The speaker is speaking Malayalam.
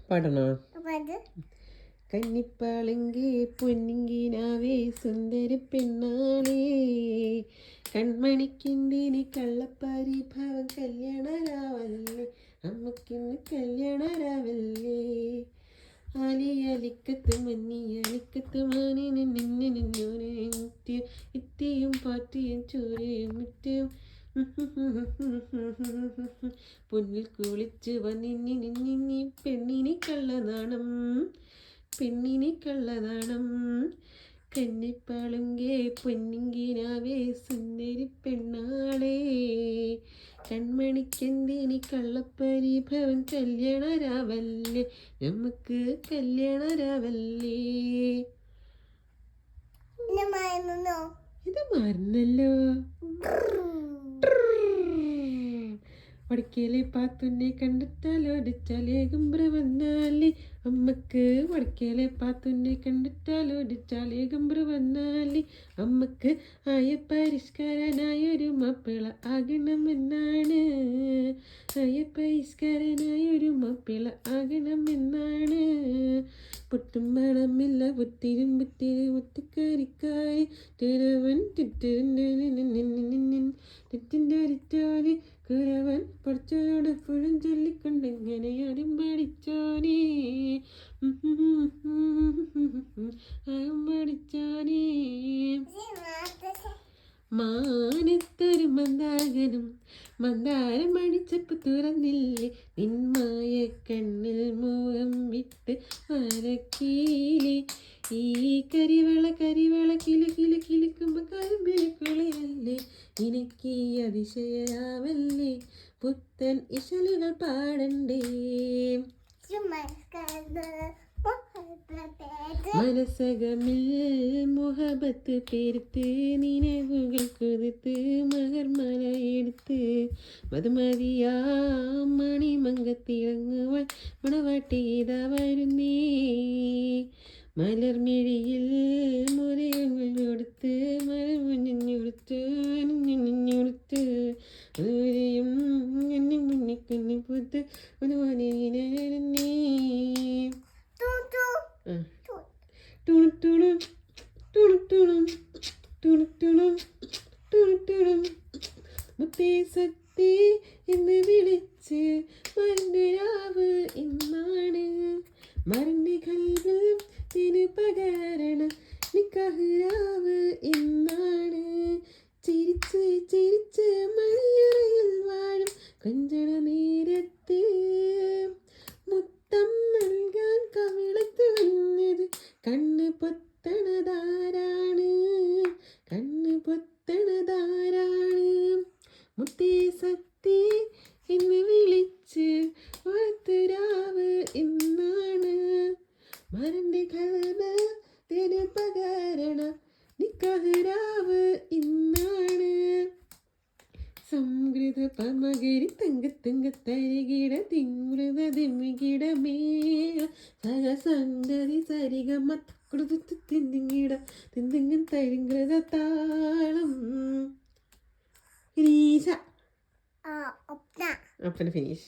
പാടണോ? കന്നിപ്പാളെങ്കി പൊന്നിങ്കിനാവേ സുന്ദരി പെണ്ണാളേ, കൺമണിക്കിന്തിനി കള്ളപ്പരിഭവം കല്യാണരാവല്ലേ, അമ്മക്കിന്ന് കല്യാണരാവല്ലേ. ആലിയലിക്കത്ത് മഞ്ഞി അലിക്കത്ത് മാനി നിന്നെ നിന്നോനെ ഇത്തിയും പാറ്റിയും ചോരയും മുറ്റയും പൊന്നിൽ കുളിച്ച് വന്നിന്നി നിന്നിന്നി പെണ്ണിനി കള്ളനാണം, പെണ്ണിനി കള്ളനാണം. കന്നിപ്പാളുങ്കേ പൊന്നിങ്കിനാവേ സുന്ദരി പെണ്ണാളേ, കൺമണിക്കെന്തിനി കള്ളപ്പരിഭവൻ കല്യാണരാവല്ലേ, നമുക്ക് കല്യാണരാവല്ലേ. ഇത് മറന്നല്ലോ. വടക്കേലെ പാത്തുന്നെ കണ്ടിട്ടാലോടിച്ചാലേകുംബ്ര വന്നാലേ, അമ്മക്ക് വടക്കേലെ പാത്തുന്നെ കണ്ടിട്ടാലോടിച്ചാലേകുംബ്ര വന്നാലേ, അമ്മക്ക് ആയ പരിഷ്കാരനായൊരു മാപ്പിള ആകണമെന്നാണ്, ആയ പരിഷ്കാരനായൊരു മാപ്പിള ആകണമെന്നാണ്. പൊട്ടും മണമില്ല ഒത്തിരും ഒത്തിരി ഒത്തിക്കരിക്കായി തിരവൻ തെറ്റിൻ്റെ കുരവൻ പഠിച്ചോട് എപ്പോഴും ചൊല്ലിക്കൊണ്ടെങ്ങനെ ആരും പഠിച്ചോനേ, ആരും പഠിച്ചോനേ. മാനത്തൊരു മന്ദാകനും മന്ദാരം അടിച്ചപ്പ് തുറന്നില്ലേ, നിന്മായ കണ്ണിൽ മുഖം വിട്ട് മരക്കീലേ. ഈ കരിവള കിലുക്കുമ്പോ കരിമ്പിളിക്കുളിയല്ലേ, എനിക്ക് അതിശയരാവല്ലേ, പുത്തൻ ഇശലുകൾ പാടണ്ടേ. മനസകമിൽ മുഹബത്ത് പെരുത്ത് നിലവുകൾ കുതിർത്ത് മകർമല എടുത്ത് മധുമതിയാ മണിമങ്കത്തിളങ്ങുവാൻ മണവാട്ടിയതാ വരുന്നേ. മലർമിഴിയിൽ മുരയങ്ങൾ കൊടുത്ത് മലമുഞ്ഞുടുത്ത് അണിഞ്ഞുടുത്ത് അതുവരെയും എന്നെ മുന്നിക്കണ്ണി പൂത്ത് ഒരു മനീനേ. മുത്തേ സത്തേ എന്ന് വിളിച്ച് മരണ്ടരാവ് ഇന്നാണ്, മരന്റെ കൽവിൽ തിന് പകരണ നിക്കാഹ് ഇന്നാണ്. ചിരിച്ച് ചിരിച്ച് മണിയറയിൽ വാഴും കൊഞ്ചണ നേരത്ത് മുത്തം നൽകാൻ കവിളത്ത് വന്നത് കണ്ണ് പൊത്തണതാരാണ്, കണ്ണ് പൊത്തണതാരാണ്. മുത്തേ സത്തേ എന്ന് വിളിച്ച് ഓർത്തുരാവ് ഇന്നാണ്, മരന്റെ കൽബിൽ തിന് പകരണ നിക്കാഹ് ഇന്നാണ്. സംഗൃത പമകരി തങ്ക തരികിട തിങ്ങൃത ദിമികിട മേയ സഹസന്ധരി സരിഗമ കൊടുത്തു തിന്തിങ്ങിട തിന്തിങ്ങൻ തരിങ്കൃത താളം. ഫിനിഷ. അപ്പന ഫിനിഷ്.